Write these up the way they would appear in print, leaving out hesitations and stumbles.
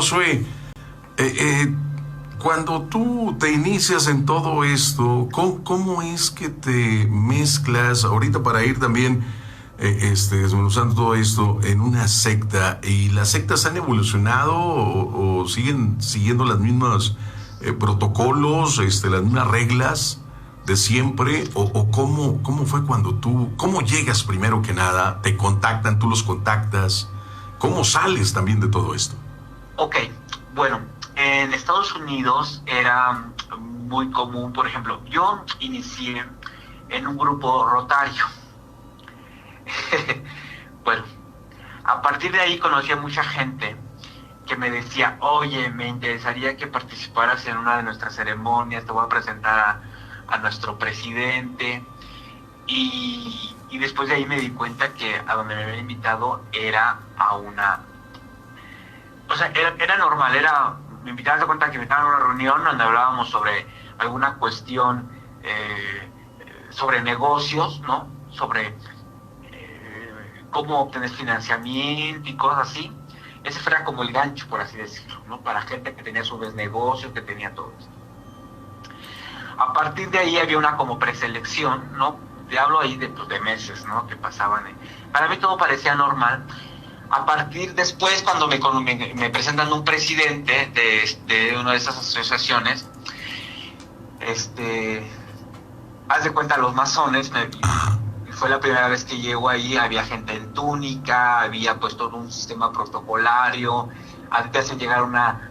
Josué, cuando tú te inicias en todo esto, ¿cómo es que te mezclas ahorita para ir también desmenuzando todo esto en una secta? ¿Y las sectas han evolucionado o siguen siguiendo las mismas protocolos, las mismas reglas de siempre? ¿O cómo fue cuando cómo llegas primero que nada? ¿Te contactan, tú los contactas? ¿Cómo sales también de todo esto? Ok, bueno, en Estados Unidos era muy común, por ejemplo, yo inicié en un grupo rotario. Bueno, a partir de ahí conocí a mucha gente que me decía, oye, me interesaría que participaras en una de nuestras ceremonias, te voy a presentar a nuestro presidente. Y después de ahí me di cuenta que a donde me habían invitado era a una... O sea, era normal, me invitaban a cuenta que me invitaban a una reunión donde hablábamos sobre alguna cuestión, sobre negocios, ¿no? Sobre cómo obtener financiamiento y cosas así. Ese fuera como el gancho, por así decirlo, ¿no? Para gente que tenía sus negocios, que tenía todo esto. A partir de ahí había una como preselección, ¿no? Te hablo ahí de meses, ¿no? Que pasaban. Para mí todo parecía normal. A partir después, cuando me presentan un presidente de una de esas asociaciones, haz de cuenta, los masones, fue la primera vez que llego ahí, había gente en túnica, había pues todo un sistema protocolario, a ti te hacen llegar una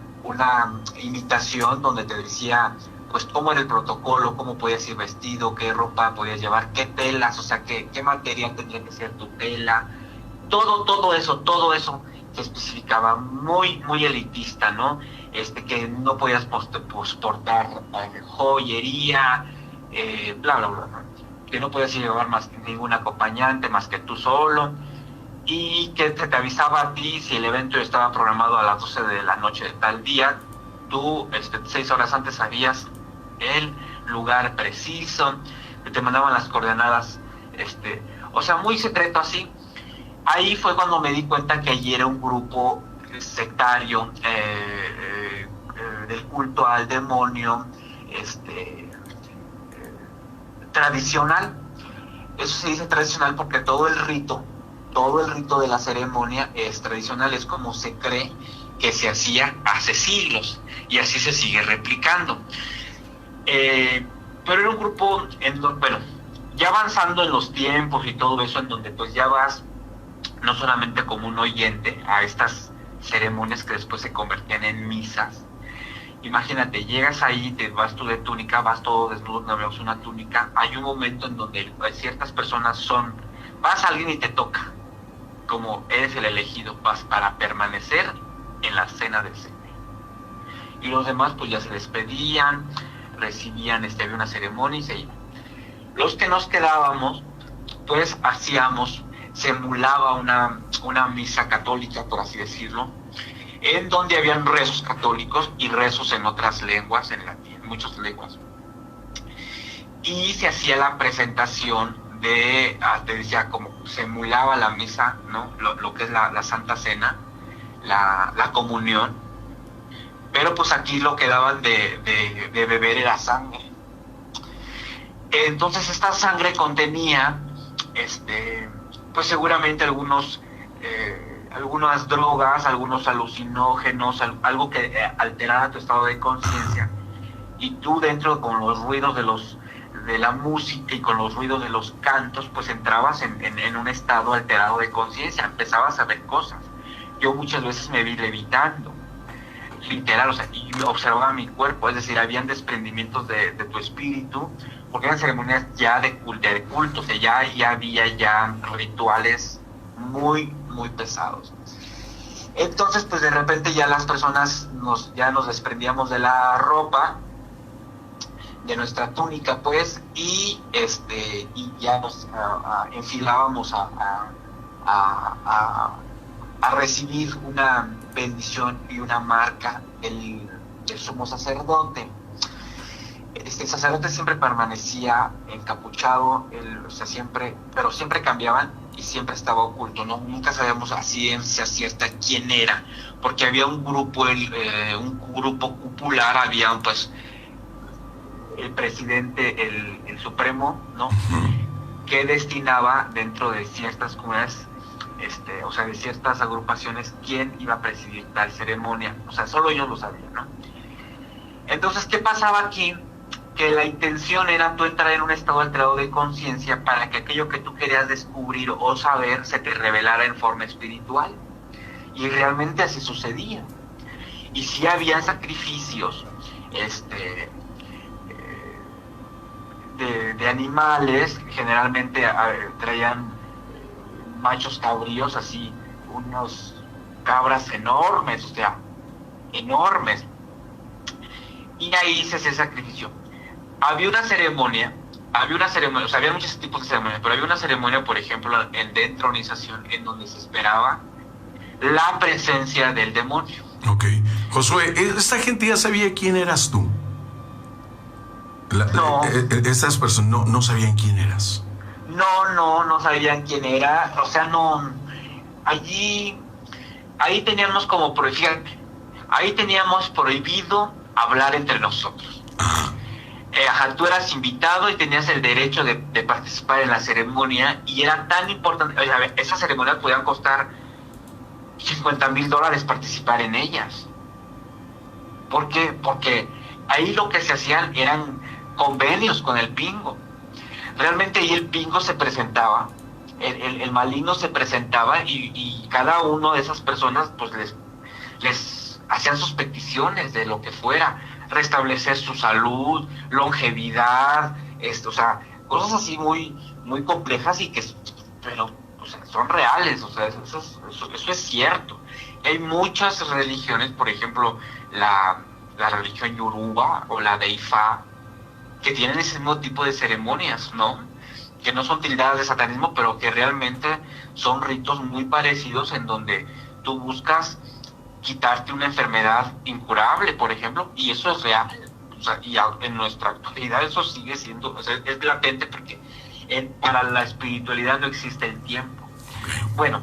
invitación donde te decía pues cómo era el protocolo, cómo podías ir vestido, qué ropa podías llevar, qué telas, o sea, qué material tendría que ser tu tela, todo eso se especificaba muy elitista, ¿no? Que no podías portar joyería, bla, bla, bla, ¿no? Que no podías llevar más ningún acompañante más que tú solo, y que te avisaba a ti si el evento estaba programado a las 12 de la noche de tal día, tú 6 horas antes sabías el lugar preciso, que te mandaban las coordenadas, o sea, muy secreto así. Ahí fue cuando me di cuenta que allí era un grupo sectario, del culto al demonio, tradicional. Eso se dice tradicional porque todo el rito de la ceremonia es tradicional, es como se cree que se hacía hace siglos y así se sigue replicando. Pero era un grupo, bueno, ya avanzando en los tiempos y todo eso, en donde pues ya vas no solamente como un oyente a estas ceremonias que después se convertían en misas. Imagínate, llegas ahí, te vas tú de túnica, vas todo desnudo, no vemos una túnica. Hay un momento en donde ciertas personas vas a alguien y te toca, como eres el elegido, vas para permanecer en la cena del Señor. Y los demás pues ya se despedían, recibían, había una ceremonia y se iban. Los que nos quedábamos, pues se emulaba una misa católica, por así decirlo, en donde habían rezos católicos y rezos en otras lenguas, en latín, muchas lenguas. Y se hacía la presentación te decía, como se emulaba la misa, ¿no? Lo que es la Santa Cena, la comunión, pero pues aquí lo que daban de beber era sangre. Entonces esta sangre contenía, pues seguramente algunas drogas, algunos alucinógenos, algo que alterara tu estado de conciencia, y tú dentro con los ruidos de la música y con los ruidos de los cantos, pues entrabas en un estado alterado de conciencia, empezabas a ver cosas. Yo muchas veces me vi levitando, literal, o sea, y observaba mi cuerpo, es decir, habían desprendimientos de tu espíritu, porque eran ceremonias ya de culto, o sea, ya había rituales muy pesados. Entonces, pues de repente ya las personas ya nos desprendíamos de la ropa, de nuestra túnica, pues, y ya nos enfilábamos a recibir una bendición y una marca del sumo sacerdote. El sacerdote siempre permanecía encapuchado, pero siempre cambiaban, y siempre estaba oculto, ¿no? Nunca sabíamos a ciencia cierta quién era, porque había un grupo popular, había pues el presidente, el supremo, ¿no? Que destinaba dentro de ciertas comunidades, o sea, de ciertas agrupaciones, quién iba a presidir tal ceremonia, o sea, solo ellos lo sabían, ¿no? Entonces, ¿qué pasaba aquí? Que la intención era tú entrar en un estado alterado de conciencia para que aquello que tú querías descubrir o saber se te revelara en forma espiritual. Y realmente así sucedía. Y sí había sacrificios de animales, generalmente traían machos cabríos, así, unos cabras enormes, o sea, enormes. Y ahí se hacía sacrificio. Había una ceremonia, o sea, había muchos tipos de ceremonias, pero había una ceremonia, por ejemplo, de entronización, en donde se esperaba la presencia del demonio. Ok. Josué, ¿esta gente ya sabía quién eras tú? No. Estas personas no sabían quién eras. No sabían quién era, o sea, no. Ahí teníamos fíjate, ahí teníamos prohibido hablar entre nosotros. Tú eras invitado y tenías el derecho de participar en la ceremonia, y era tan importante, o sea, esas ceremonias podían costar $50,000 participar en ellas. ¿Por qué? Porque ahí lo que se hacían eran convenios con el pingo. Realmente ahí el pingo se presentaba, el maligno se presentaba, y cada uno de esas personas pues les hacían sus peticiones de lo que fuera, restablecer su salud, longevidad, o sea, cosas así muy, muy complejas, pero o sea, son reales, o sea, eso es cierto. Hay muchas religiones, por ejemplo, la religión Yoruba o la de Ifá, que tienen ese mismo tipo de ceremonias, ¿no? Que no son tildadas de satanismo, pero que realmente son ritos muy parecidos, en donde tú buscas quitarte una enfermedad incurable, por ejemplo, y eso es real. O sea, y en nuestra actualidad eso sigue siendo, o sea, es latente, porque para la espiritualidad no existe el tiempo. Bueno,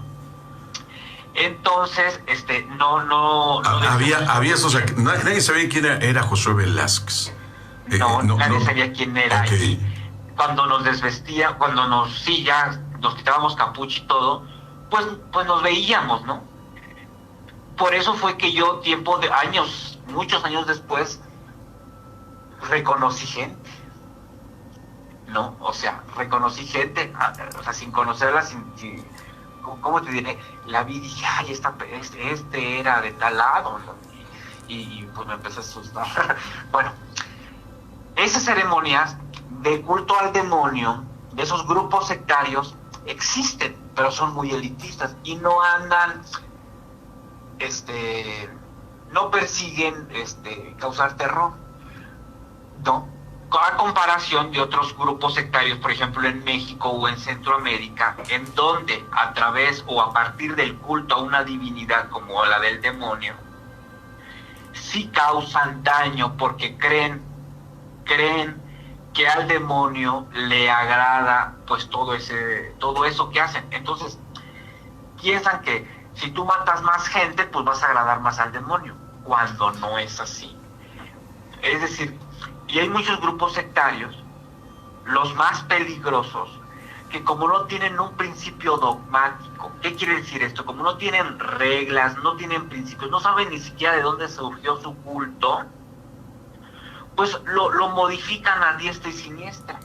entonces, había eso, o sea, nadie sabía quién era Josué Velázquez. Nadie sabía quién era. Okay. Y cuando nos desvestía, ya nos quitábamos capucha y todo, pues nos veíamos, ¿no? Por eso fue que yo, muchos años después, reconocí gente, ¿no? O sea, reconocí gente, o sea, sin conocerla, ¿cómo te diré? La vi y dije, ay, este era de tal lado, ¿no? Y pues me empecé a asustar. Bueno, esas ceremonias de culto al demonio, de esos grupos sectarios, existen, pero son muy elitistas y no andan, no persiguen causar terror, ¿no? A comparación de otros grupos sectarios, por ejemplo en México o en Centroamérica, en donde a través o a partir del culto a una divinidad como la del demonio, sí causan daño, porque creen que al demonio le agrada pues todo eso que hacen. Entonces piensan que si tú matas más gente, pues vas a agradar más al demonio, cuando no es así. Es decir, y hay muchos grupos sectarios, los más peligrosos, que como no tienen un principio dogmático. ¿Qué quiere decir esto? Como no tienen reglas, no tienen principios, no saben ni siquiera de dónde surgió su culto, pues lo modifican a diestra y siniestra.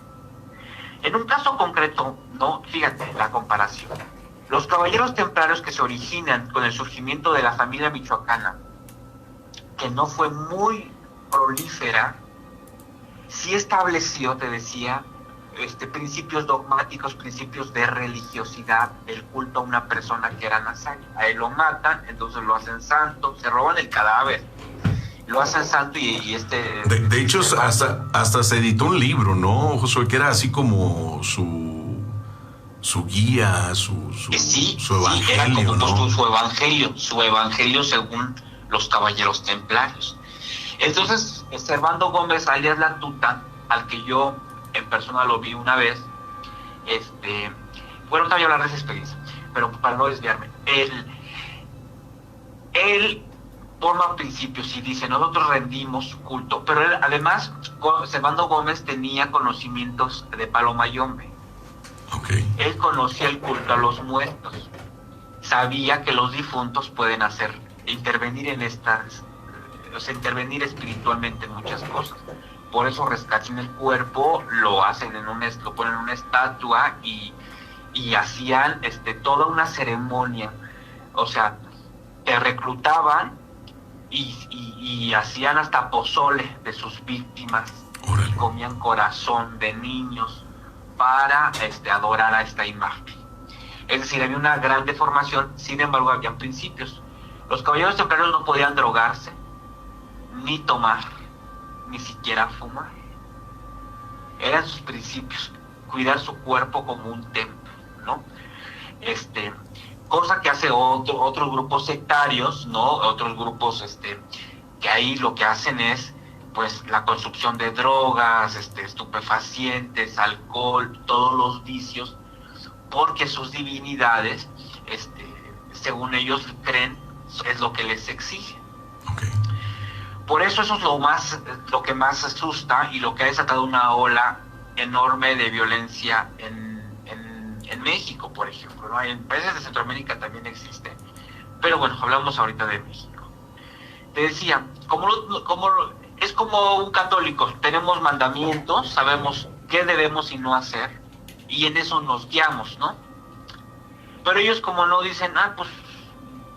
En un caso concreto, no, fíjate la comparación. Los caballeros templarios, que se originan con el surgimiento de la familia michoacana, que no fue muy prolífera, sí estableció, te decía, principios dogmáticos, principios de religiosidad, del culto a una persona que era nazario. A él lo matan, entonces lo hacen santo, se roban el cadáver, lo hacen santo De hecho, hasta se editó un libro, ¿no, Josué? Que era así como su guía, su evangelio, era como ¿no? su evangelio según los caballeros templarios. Entonces, Servando Gómez, alias La Tuta, al que yo en persona lo vi una vez, bueno, te voy a hablar de esa experiencia, pero para no desviarme, él forma principios y dice, nosotros rendimos culto, pero él, además, Servando Gómez tenía conocimientos de Palo Mayombe. Okay. Él conocía el culto a los muertos, sabía que los difuntos pueden intervenir en estas, o sea, intervenir espiritualmente en muchas cosas. Por eso rescatan el cuerpo, lo ponen en una estatua y hacían toda una ceremonia. O sea, te reclutaban y hacían hasta pozole de sus víctimas. Órale. Y comían corazón de niños para adorar a esta imagen. Es decir, había una gran deformación, sin embargo, había principios. Los caballeros templarios no podían drogarse, ni tomar, ni siquiera fumar. Eran sus principios, cuidar su cuerpo como un templo, ¿no? Cosa que hace otros grupos sectarios, ¿no? Otros grupos que ahí lo que hacen es pues la consumición de drogas, estupefacientes, alcohol, todos los vicios, porque sus divinidades, según ellos creen, es lo que les exige. Okay. Por eso es lo que más asusta y lo que ha desatado una ola enorme de violencia en México, por ejemplo, ¿no? En países de Centroamérica también existe, pero bueno, hablamos ahorita de México. Te decía, es como un católico, tenemos mandamientos, sabemos qué debemos y no hacer, y en eso nos guiamos, ¿no? Pero ellos como no dicen, pues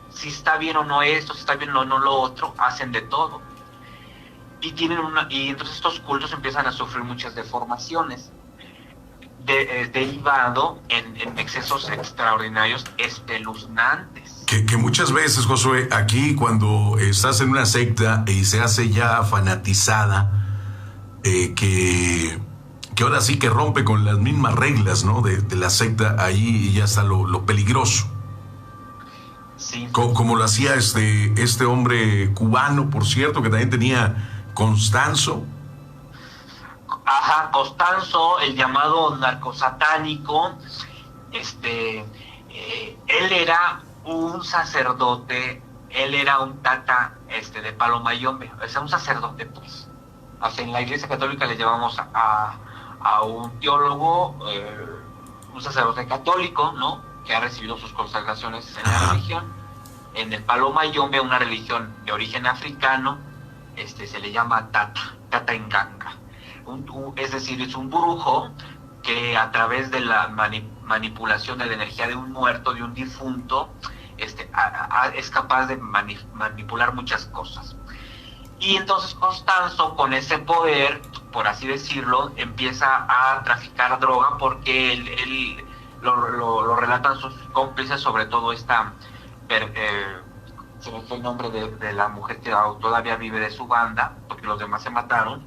si está bien o no esto, si está bien o no lo otro, hacen de todo. Y entonces estos cultos empiezan a sufrir muchas deformaciones, derivado en excesos extraordinarios, espeluznantes. Que muchas veces, Josué, aquí cuando estás en una secta y se hace ya fanatizada, que ahora sí que rompe con las mismas reglas, ¿no? de la secta, ahí ya está lo peligroso. Sí. Como lo hacía este hombre cubano, por cierto, que también tenía Constanzo. Ajá, Constanzo, el llamado narcosatánico, él era un sacerdote, él era un tata de Palo Mayombe, o sea, un sacerdote, pues. O sea, en la Iglesia Católica le llamamos a un teólogo, un sacerdote católico, ¿no? Que ha recibido sus consagraciones en la religión. En el Palo Mayombe, una religión de origen africano, se le llama Tata Nganga. Es decir, es un brujo que a través de la manipulación de la energía de un muerto, de un difunto, es capaz de manipular muchas cosas. Y entonces Constanzo, con ese poder, por así decirlo, empieza a traficar droga porque él lo relatan sus cómplices, sobre todo se me fue el nombre de la mujer que todavía vive de su banda, porque los demás se mataron,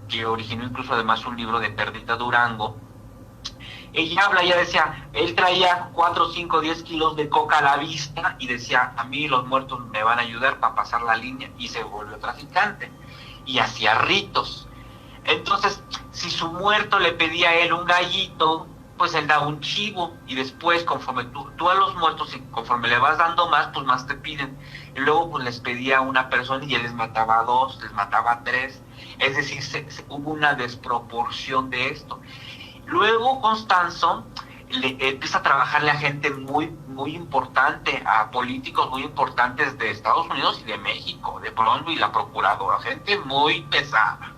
que originó incluso además un libro de Perdita Durango. Ella decía, él traía 4, 5, 10 kilos de coca a la vista y decía, a mí los muertos me van a ayudar para pasar la línea, y se volvió traficante y hacía ritos. Entonces, si su muerto le pedía a él un gallito, pues él daba un chivo, y después conforme tú a los muertos, y conforme le vas dando más, pues más te piden. Y luego pues les pedía a una persona y él les mataba a 2, les mataba a 3. Es decir, hubo una desproporción de esto. Luego Constanzo empieza a trabajarle a gente muy, muy importante, a políticos muy importantes de Estados Unidos y de México, de pronto, y la procuradora, gente muy pesada.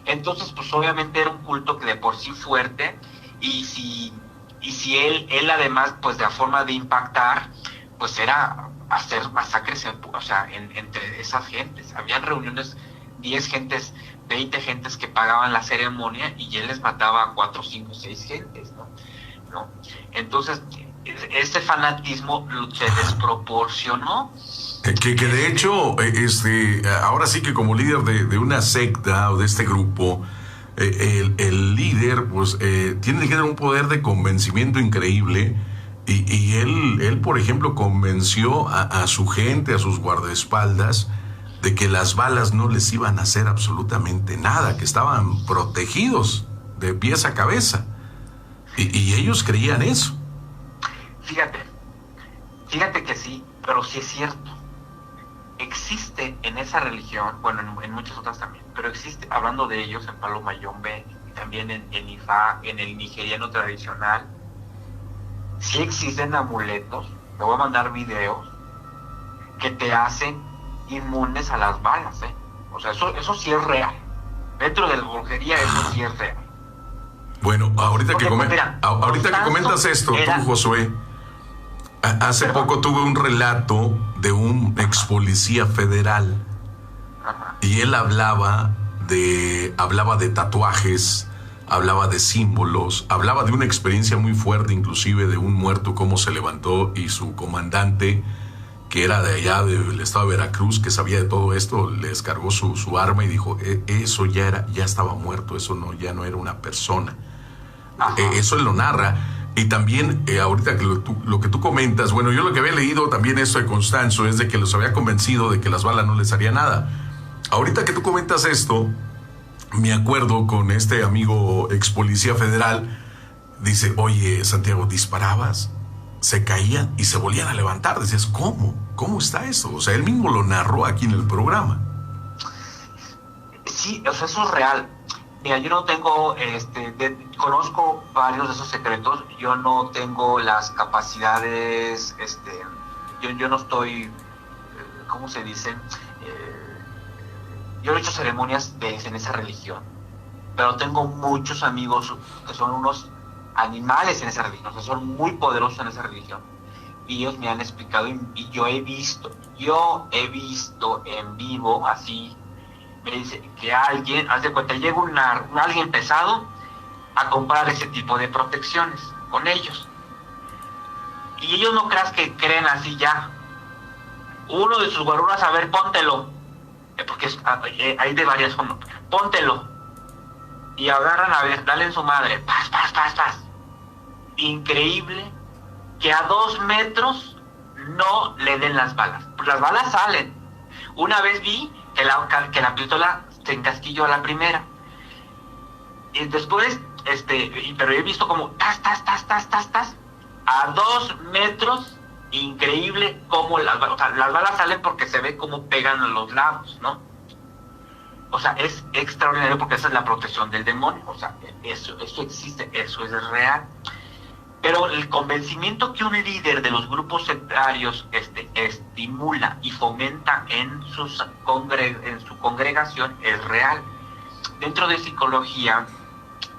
Entonces, pues obviamente era un culto que de por sí fuerte, y si él además, pues de la forma de impactar, pues era hacer masacres, o sea, entre esas gentes. Habían reuniones, 10 gentes, 20 gentes que pagaban la ceremonia, y él les mataba a 4, 5, 6 gentes, ¿no? Entonces, ese fanatismo se desproporcionó. Que de hecho, ahora sí que como líder de una secta o de este grupo, el líder pues tiene que tener un poder de convencimiento increíble, y él por ejemplo convenció a su gente, a sus guardaespaldas, de que las balas no les iban a hacer absolutamente nada, que estaban protegidos de pies a cabeza. Y ellos creían eso. Fíjate que sí, pero sí es cierto. Existe en esa religión, bueno, en muchas otras también, pero existe, hablando de ellos, en Palo Mayombe, y también en Ifá, en el nigeriano tradicional, sí existen amuletos, te voy a mandar videos, que te hacen inmunes a las balas, ¿eh? O sea, eso sí es real. Dentro de la brujería eso sí es real. Bueno, ahorita que Constanzo comentas esto, era... tú, Josué, hace poco tuve un relato de un ex policía federal. Ajá. Y él hablaba de tatuajes, hablaba de símbolos, hablaba de una experiencia muy fuerte, inclusive de un muerto, cómo se levantó y su comandante, que era de allá del estado de Veracruz, que sabía de todo esto, le descargó su arma y dijo, eso ya estaba muerto, eso ya no era una persona. Eso él lo narra. Y también, ahorita que lo que tú comentas, bueno, yo lo que había leído también esto de Constanzo es de que los había convencido de que las balas no les haría nada. Ahorita que tú comentas esto, me acuerdo con este amigo ex policía federal, dice, oye, Santiago, disparabas, se caían y se volvían a levantar. Decías, ¿cómo está eso? O sea, él mismo lo narró aquí en el programa. Sí, o sea, eso es real. Mira, yo no tengo, conozco varios de esos secretos, yo no tengo las capacidades, yo no estoy, ¿cómo se dice? Yo he hecho ceremonias en esa religión, pero tengo muchos amigos que son unos animales en esa religión, o sea, son muy poderosos en esa religión, y ellos me han explicado, y yo he visto en vivo, así, me dice que alguien, haz de cuenta, llega alguien pesado a comprar ese tipo de protecciones con ellos. Y ellos no creas que creen así ya. Uno de sus guaruras, a ver, póntelo. Porque hay de varias formas. Póntelo. Y agarran, a ver, dale en su madre. Paz. Increíble que a 2 metros no le den las balas. Las balas salen. Una vez vi que la pistola se encasquilló a la primera. Y después, pero he visto como tas, a 2 metros, increíble cómo las balas salen porque se ve cómo pegan a los lados, ¿no? O sea, es extraordinario porque esa es la protección del demonio. O sea, eso existe, eso es real. Pero el convencimiento que un líder de los grupos sectarios estimula y fomenta en su congregación es real. Dentro de psicología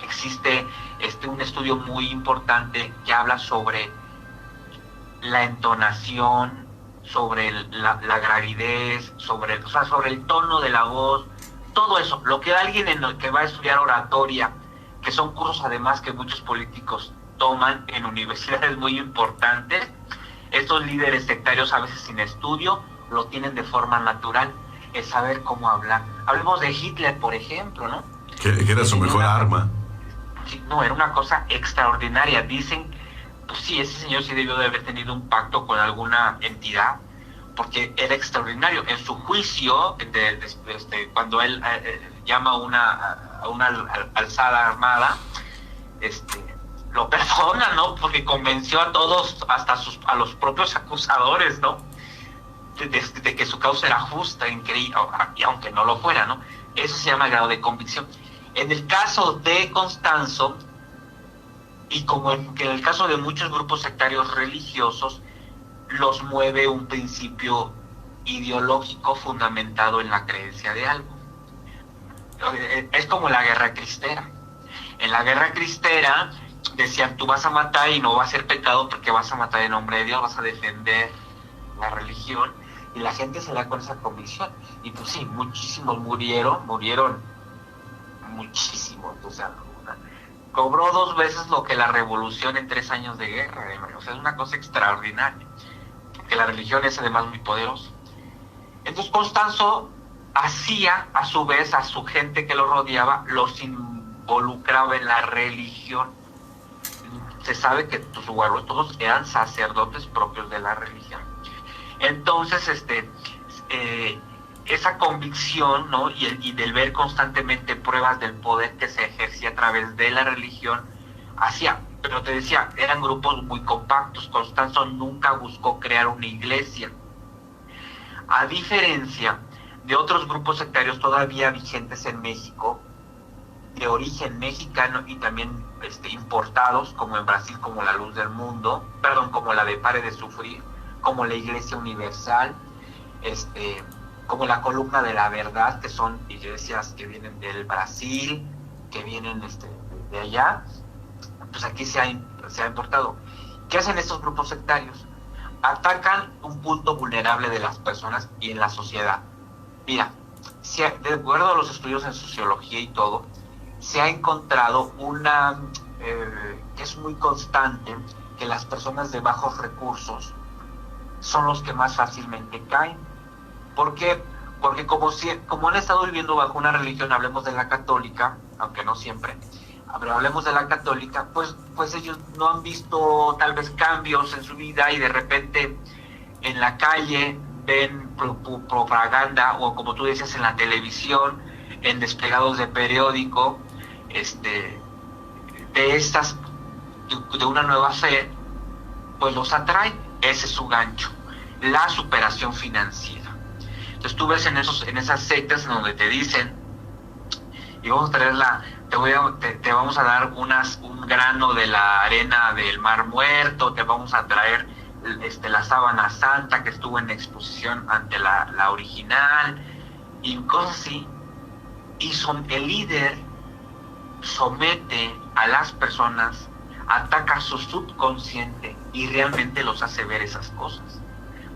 existe un estudio muy importante que habla sobre la entonación, sobre la gravidez, sobre el tono de la voz, todo eso. Lo que alguien en el que va a estudiar oratoria, que son cursos además que muchos políticos toman en universidades muy importantes, estos líderes sectarios a veces sin estudio lo tienen de forma natural, es saber cómo hablar. Hablemos de Hitler, por ejemplo, ¿no? Que era su mejor arma. Sí, no, era una cosa extraordinaria. Dicen, pues sí, ese señor sí debió de haber tenido un pacto con alguna entidad, porque era extraordinario. En su juicio, cuando él llama a una alzada armada, lo perdona, ¿no? Porque convenció a todos, hasta a los propios acusadores, ¿no? De que su causa era justa, increíble, y aunque no lo fuera, ¿no? Eso se llama grado de convicción. En el caso de Constanzo, y como en el caso de muchos grupos sectarios religiosos, los mueve un principio ideológico fundamentado en la creencia de algo. Es como la guerra cristera. En la guerra cristera decían, tú vas a matar y no va a ser pecado porque vas a matar en nombre de Dios, vas a defender la religión, y la gente se da con esa convicción. Y pues sí, muchísimos murieron muchísimos. O sea, cobró 2 veces lo que la revolución en 3 años de guerra. O sea, es una cosa extraordinaria, porque la religión es además muy poderosa. Entonces Constanzo hacía, a su vez, a su gente que lo rodeaba, los involucraba en la religión. Se sabe que sus guarros todos eran sacerdotes propios de la religión. Entonces, esa convicción, ¿no? y del ver constantemente pruebas del poder que se ejercía a través de la religión, hacía pero te decía, eran grupos muy compactos. Constanzo nunca buscó crear una iglesia, a diferencia de otros grupos sectarios todavía vigentes en México, de origen mexicano y también importados, como en Brasil, como la Luz del Mundo, como la de Pare de Sufrir, como la Iglesia Universal, como la Columna de la Verdad, que son iglesias que vienen del Brasil, que vienen de allá. Pues aquí se ha importado. ¿Qué hacen estos grupos sectarios? Atacan un punto vulnerable de las personas y en la sociedad. Mira, de acuerdo a los estudios en sociología y todo, se ha encontrado una que es muy constante, que las personas de bajos recursos son los que más fácilmente caen. ¿Por qué? Porque como han estado viviendo bajo una religión, hablemos de la católica, aunque no siempre, pero hablemos de la católica, pues ellos no han visto tal vez cambios en su vida y de repente en la calle ven propaganda, o como tú decías, en la televisión, en desplegados de periódico, de una nueva fe, pues los atrae. Ese es su gancho, la superación financiera. Entonces tú ves en esas sectas en donde te dicen, y vamos a traer te vamos a dar un grano de la arena del Mar Muerto, te vamos a traer la sábana santa que estuvo en exposición ante la original, y cosas así. Y el líder somete a las personas, ataca su subconsciente y realmente los hace ver esas cosas.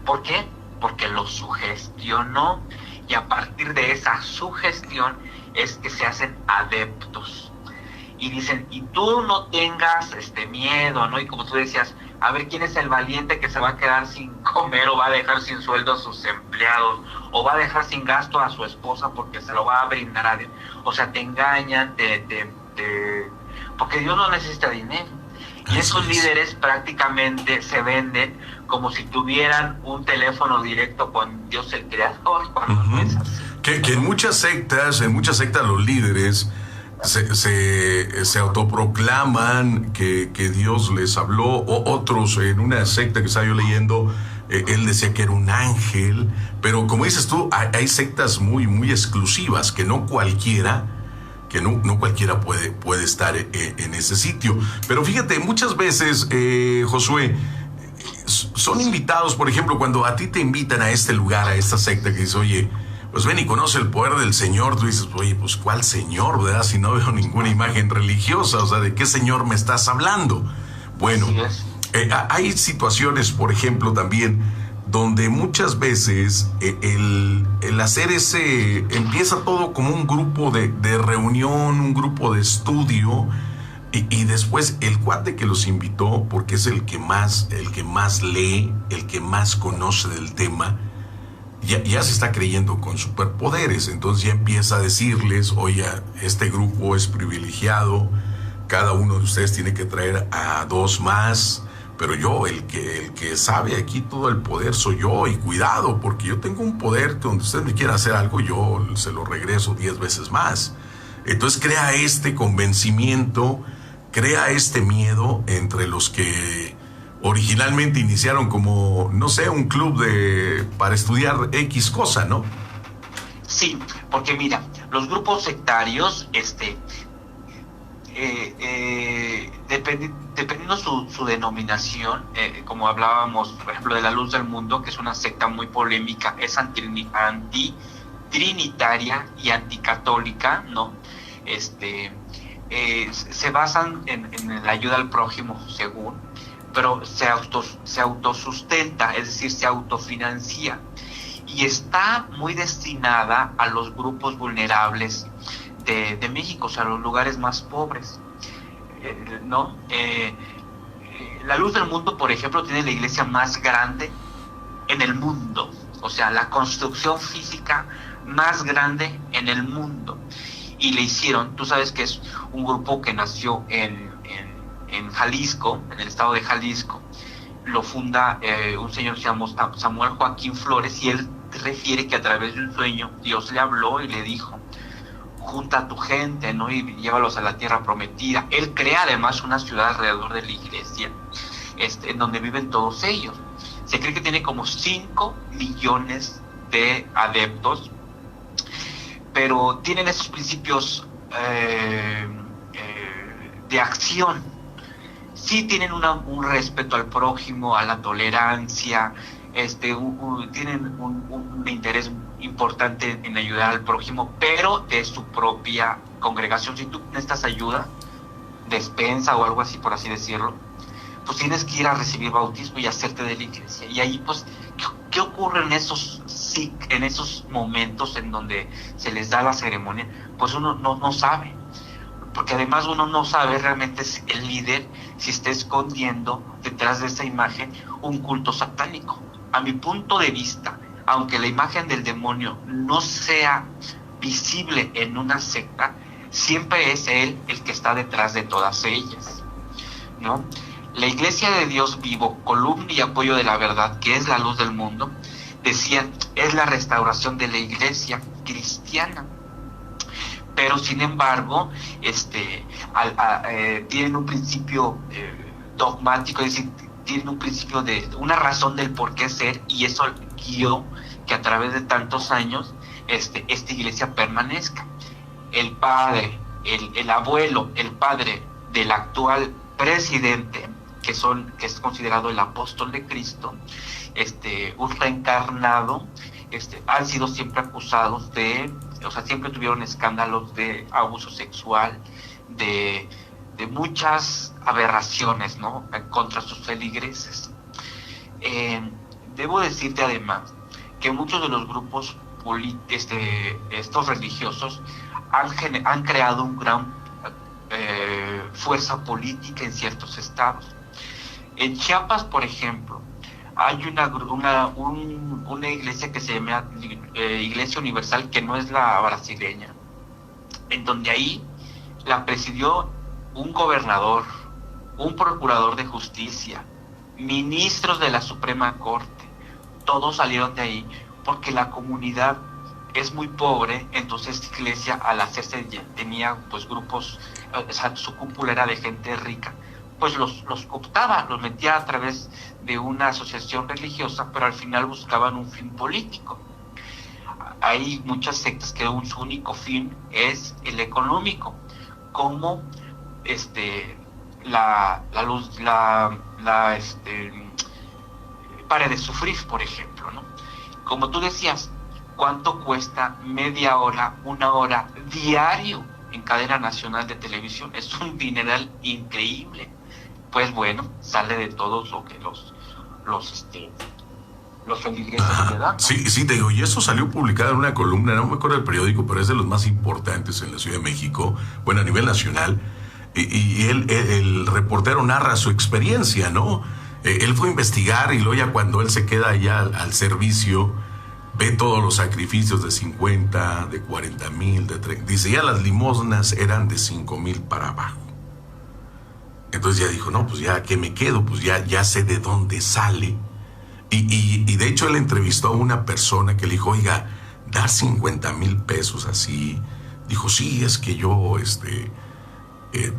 ¿Por qué? Porque los sugestionó, y a partir de esa sugestión es que se hacen adeptos. Y dicen, y tú no tengas miedo, ¿no? Y como tú decías, a ver quién es el valiente que se va a quedar sin comer, o va a dejar sin sueldo a sus empleados, o va a dejar sin gasto a su esposa porque se lo va a brindar a Dios. O sea, te engañan, porque Dios no necesita dinero. Y esos líderes prácticamente se venden como si tuvieran un teléfono directo con Dios el Creador, cuando no es así. Que en muchas sectas los líderes se autoproclaman que Dios les habló, o otros en una secta que estaba yo leyendo, él decía que era un ángel, pero como dices tú, hay sectas muy, muy exclusivas que no cualquiera puede estar en ese sitio. Pero fíjate, muchas veces, Josué, son invitados, por ejemplo, cuando a ti te invitan a este lugar, a esta secta, que dices, oye, pues ven y conoce el poder del Señor. Tú dices, oye, pues ¿cuál Señor, verdad? Si no veo ninguna imagen religiosa, o sea, ¿de qué Señor me estás hablando? Bueno, hay situaciones, por ejemplo, también, donde muchas veces el hacer empieza todo como un grupo de reunión, un grupo de estudio, y después el cuate que los invitó, porque es el que más lee, el que más conoce del tema, ya se está creyendo con superpoderes. Entonces ya empieza a decirles, oye, este grupo es privilegiado, cada uno de ustedes tiene que traer a 2 más, pero yo, el que sabe aquí todo el poder soy yo, y cuidado, porque yo tengo un poder que donde usted me quiera hacer algo, yo se lo regreso 10 veces más. Entonces crea este convencimiento, crea este miedo entre los que originalmente iniciaron como, no sé, un club para estudiar X cosa, ¿no? Sí, porque mira, los grupos sectarios, dependiendo su denominación, como hablábamos, por ejemplo, de la Luz del Mundo, que es una secta muy polémica, es antitrinitaria y anticatólica, ¿no? Se basan en la ayuda al prójimo, según, pero se autosustenta, es decir, se autofinancia, y está muy destinada a los grupos vulnerables de México, o sea, los lugares más pobres, ¿no? La Luz del Mundo, por ejemplo, tiene la iglesia más grande en el mundo, o sea, la construcción física más grande en el mundo, y le hicieron, tú sabes que es un grupo que nació en Jalisco, en el estado de Jalisco, lo funda un señor que se llama Samuel Joaquín Flores, y él refiere que a través de un sueño Dios le habló y le dijo, junta a tu gente, ¿no? Y llévalos a la tierra prometida. Él crea además una ciudad alrededor de la iglesia, en donde viven todos ellos. Se cree que tiene como 5 millones de adeptos, pero tienen esos principios de acción. Sí tienen un respeto al prójimo, a la tolerancia, tienen un interés importante en ayudar al prójimo, pero de su propia congregación. Si tú necesitas ayuda, despensa o algo así, por así decirlo, pues tienes que ir a recibir bautismo y hacerte de la iglesia. Y ahí, pues, ¿qué ocurre en esos momentos en donde se les da la ceremonia? Pues uno no sabe, porque además uno no sabe realmente si el líder si está escondiendo detrás de esa imagen un culto satánico. A mi punto de vista, aunque la imagen del demonio no sea visible en una secta, siempre es él el que está detrás de todas ellas, ¿no? La Iglesia de Dios vivo, columna y apoyo de la verdad, que es la luz del mundo, decían, es la restauración de la Iglesia cristiana. Pero sin embargo, tienen un principio dogmático, es decir, tienen un principio de una razón del por qué ser, y eso guió que a través de tantos años esta iglesia permanezca. El padre, el abuelo, el padre del actual presidente, que es considerado el apóstol de Cristo, un reencarnado, han sido siempre acusados siempre tuvieron escándalos de abuso sexual, de muchas aberraciones, ¿no?, contra sus feligreses. Debo decirte además que muchos de los grupos estos religiosos han creado un gran fuerza política en ciertos estados. En Chiapas, por ejemplo, hay una iglesia que se llama Iglesia Universal, que no es la brasileña, en donde ahí la presidió un gobernador, un procurador de justicia, ministros de la Suprema Corte. Todos salieron de ahí porque la comunidad es muy pobre. Entonces esta iglesia, al hacerse, tenía pues grupos, su cúpula era de gente rica, pues los cooptaba, los metía a través de una asociación religiosa, pero al final buscaban un fin político. Hay muchas sectas que su único fin es el económico, como Pare de Sufrir, por ejemplo, ¿no? Como tú decías, ¿cuánto cuesta media hora, una hora diario en cadena nacional de televisión? Es un dineral increíble. Pues bueno, sale de todos lo que los feligreses le dan, ¿no? Sí, te digo, y eso salió publicado en una columna, no me acuerdo del periódico, pero es de los más importantes en la Ciudad de México, bueno, a nivel nacional, y el reportero narra su experiencia, ¿no? Él fue a investigar, y luego ya cuando él se queda allá al servicio, ve todos los sacrificios de 50, de 40,000, de 30, dice, ya las limosnas eran de 5,000 para abajo. Entonces ya dijo, no, pues ya, ¿qué me quedo? Pues ya sé de dónde sale. Y de hecho él entrevistó a una persona que le dijo, oiga, dar 50,000 pesos así. Dijo, sí, es que yo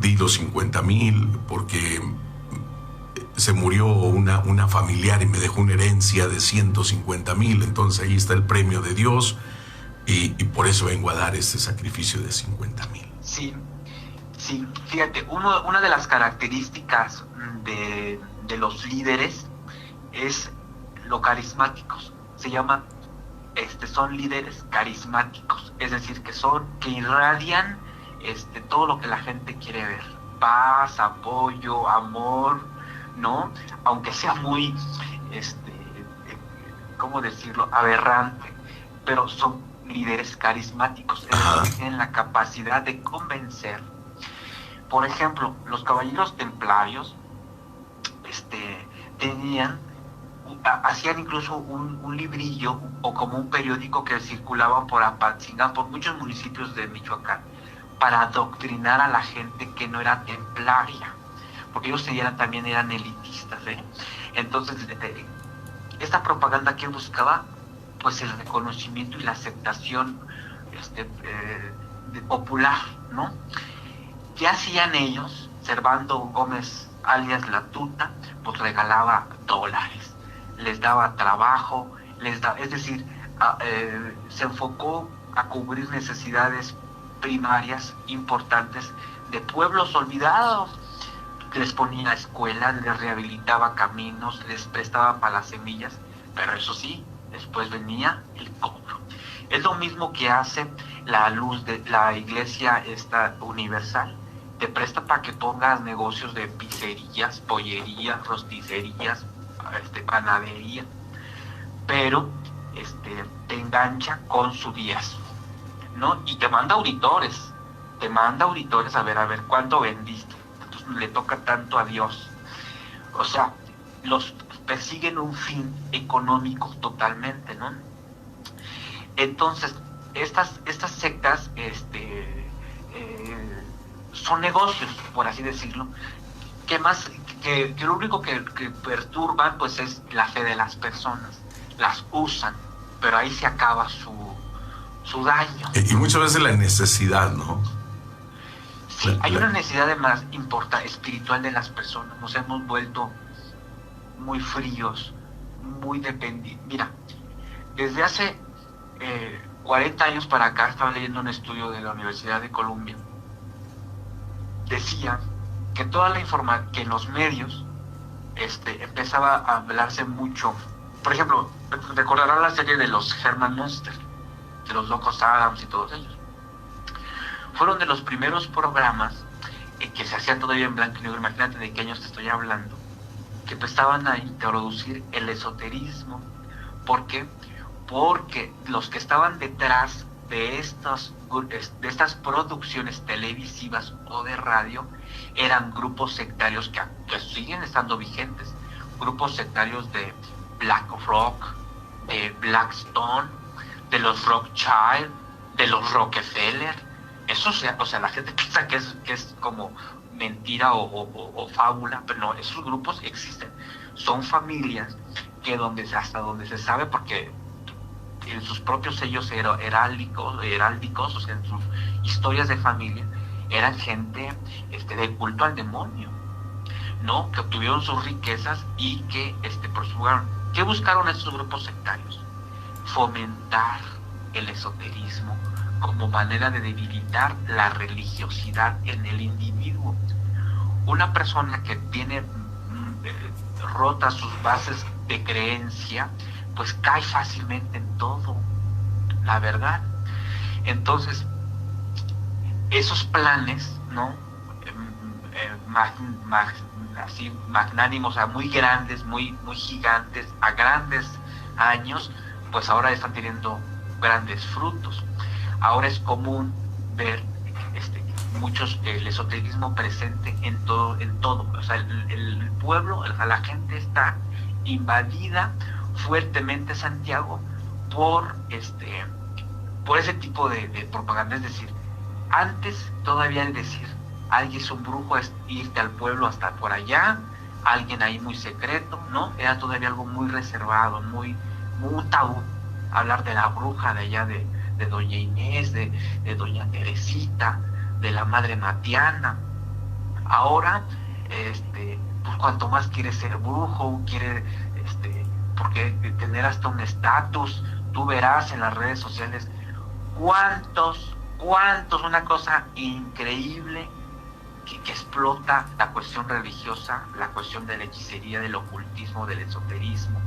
di los 50,000 porque se murió una familiar y me dejó una herencia de 150,000. Entonces ahí está el premio de Dios y por eso vengo a dar este sacrificio de 50,000. Sí. Sí, fíjate, una de las características de los líderes es lo carismáticos. Se llama, son líderes carismáticos, es decir, que irradian todo lo que la gente quiere ver: paz, apoyo, amor, ¿no? Aunque sea muy, ¿cómo decirlo?, aberrante, pero son líderes carismáticos, es decir, tienen la capacidad de convencer. Por ejemplo, los caballeros templarios hacían incluso un librillo o como un periódico que circulaba por Apatzingán, por muchos municipios de Michoacán, para adoctrinar a la gente que no era templaria, porque ellos también eran elitistas, ¿eh? Entonces, esta propaganda que buscaba, pues el reconocimiento y la aceptación popular, ¿no? ¿Qué hacían ellos? Servando Gómez, alias La Tuta, pues regalaba dólares, les daba trabajo, es decir, se enfocó a cubrir necesidades primarias importantes de pueblos olvidados. Les ponía escuelas, les rehabilitaba caminos, les prestaba para las semillas, pero eso sí, después venía el cobro. Es lo mismo que hace la luz de la iglesia esta universal. Te presta para que pongas negocios de pizzerías, pollerías, rosticerías, panadería, pero te engancha con su diezmo, ¿no? Y te manda auditores a ver cuánto vendiste. Entonces le toca tanto a Dios. O sea, los persiguen un fin económico totalmente, ¿no? Entonces, estas sectas, son negocios, por así decirlo, que lo único que perturban pues es la fe de las personas, las usan, pero ahí se acaba su daño. Y muchas veces la necesidad, ¿no? Sí, hay una necesidad de más espiritual de las personas. Nos hemos vuelto muy fríos, muy dependientes. Mira, desde hace 40 años para acá, estaba leyendo un estudio de la Universidad de Columbia, decía que toda la información, que en los medios empezaba a hablarse mucho. Por ejemplo, recordarán la serie de los Herman Munster, de los Locos Adams y todos ellos. Fueron de los primeros programas que se hacían todavía en blanco y negro. Imagínate de qué años te estoy hablando, que empezaban a introducir el esoterismo. ¿Por qué? Porque los que estaban detrás de estas producciones televisivas o de radio eran grupos sectarios que siguen estando vigentes, grupos sectarios de BlackRock, de Blackstone, de los Rothschild, de los Rockefeller. Eso, o sea, la gente piensa que es como mentira o fábula, pero no, esos grupos existen. Son familias que hasta donde se sabe, porque en sus propios sellos heráldicos, o sea, en sus historias de familia, eran gente de culto al demonio, ¿no? Que obtuvieron sus riquezas y que prospegaron. ¿Qué buscaron estos grupos sectarios? Fomentar el esoterismo como manera de debilitar la religiosidad en el individuo. Una persona que tiene rotas sus bases de creencia, pues cae fácilmente en todo, la verdad. Entonces, esos planes, ¿no? Así magnánimos, o sea, muy grandes, muy gigantes, a grandes años, pues ahora están teniendo grandes frutos. Ahora es común ver el esoterismo presente en todo. O sea, el pueblo, o sea, la gente está invadida fuertemente, Santiago, por ese tipo de propaganda. Es decir, antes todavía el decir alguien es un brujo es irte al pueblo hasta por allá, alguien ahí muy secreto, ¿no? Era todavía algo muy reservado, muy tabú. Hablar de la bruja de allá de doña Inés, de doña Teresita, de la madre Matiana. Ahora, pues cuanto más quiere ser brujo, porque tener hasta un estatus, tú verás en las redes sociales cuántos, una cosa increíble que explota la cuestión religiosa, la cuestión de la hechicería, del ocultismo, del esoterismo.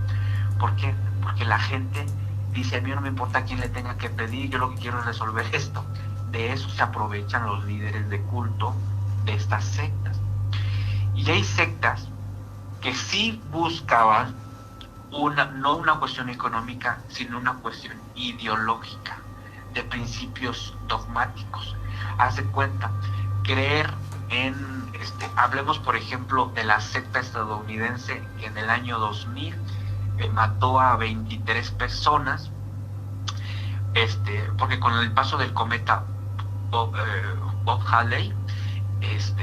¿Por qué? Porque la gente dice, a mí no me importa a quién le tenga que pedir, yo lo que quiero es resolver esto. De eso se aprovechan los líderes de culto de estas sectas. Y hay sectas que sí buscaban no una cuestión económica, sino una cuestión ideológica, de principios dogmáticos. Haz de cuenta, creer en, hablemos por ejemplo de la secta estadounidense que en el año 2000 mató a 23 personas, porque con el paso del cometa Bob Halley,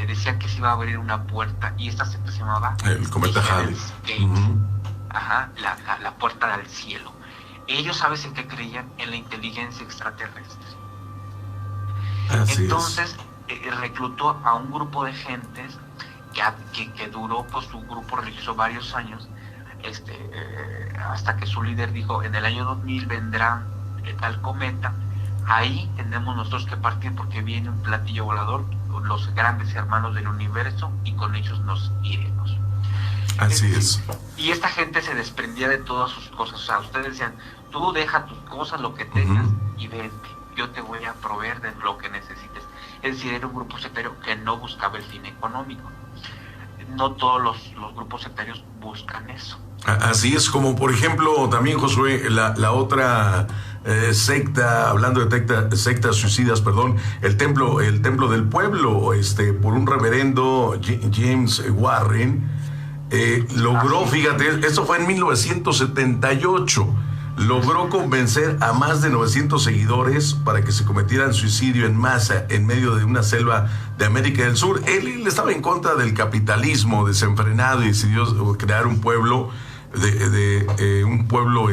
decía que se iba a abrir una puerta, y esta secta se llamaba el cometa Halley. Ajá, la puerta del cielo. Ellos, ¿sabes en qué creían? En la inteligencia extraterrestre. Así Entonces reclutó a un grupo de gentes que duró pues su grupo religioso varios años, hasta que su líder dijo: en el año 2000 vendrá tal cometa, ahí tenemos nosotros que partir porque viene un platillo volador, los grandes hermanos del universo, y con ellos nos iremos. Así es. Y esta gente se desprendía de todas sus cosas. O sea, ustedes decían: tú deja tus cosas, lo que tengas, y vente, yo te voy a proveer de lo que necesites. Es decir, era un grupo sectario que no buscaba el fin económico. No todos los grupos sectarios buscan eso. Así es, como por ejemplo también, Josué, la otra secta, hablando de sectas suicidas, perdón, el templo del pueblo, por un reverendo James Warren, logró, fíjate, esto fue en 1978, logró convencer a más de 900 seguidores para que se cometieran suicidio en masa en medio de una selva de América del Sur. Él estaba en contra del capitalismo desenfrenado y decidió crear un pueblo un pueblo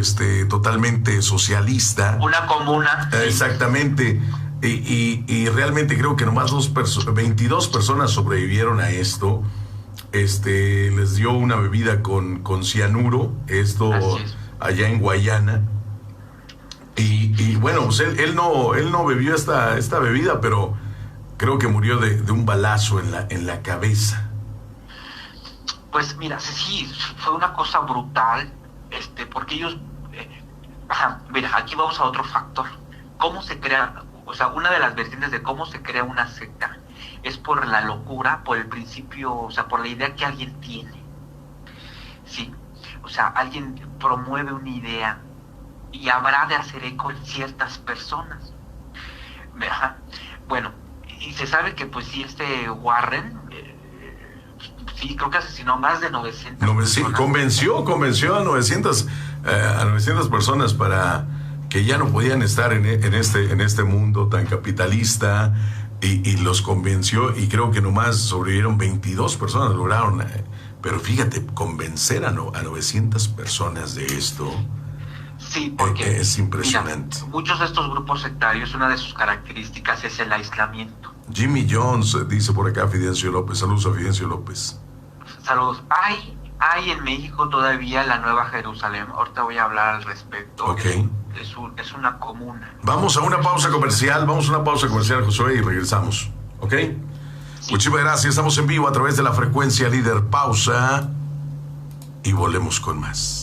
totalmente socialista. Una comuna. Exactamente. Y realmente creo que nomás 22 personas sobrevivieron a esto. Les dio una bebida con cianuro, allá en Guayana. Y bueno, pues él no bebió esta bebida, pero creo que murió de un balazo en la cabeza. Pues mira, sí, fue una cosa brutal, porque ellos, mira, aquí vamos a otro factor. ¿Cómo se crea? O sea, una de las vertientes de cómo se crea una secta es por la locura, por el principio, o sea, por la idea que alguien tiene. Sí, o sea, alguien promueve una idea y habrá de hacer eco en ciertas personas. Bueno, y se sabe que pues sí, Warren, sí, creo que asesinó más de 900 personas. Convenció a 900 personas para que ya no podían estar en este mundo tan capitalista, y los convenció, y creo que nomás sobrevivieron 22 personas, lograron, pero fíjate, convencer a 900 personas de esto. Sí, porque es impresionante. Mira, muchos de estos grupos sectarios, una de sus características es el aislamiento. Jimmy Jones, dice por acá Fidencio López. Saludos a Fidencio López. Saludos. Hay en México todavía la Nueva Jerusalén. Ahorita voy a hablar al respecto. Ok. Es una comuna. Vamos a una pausa comercial, Josué, y regresamos. ¿Ok? Sí. Muchísimas gracias. Estamos en vivo a través de la frecuencia líder. Pausa y volvemos con más.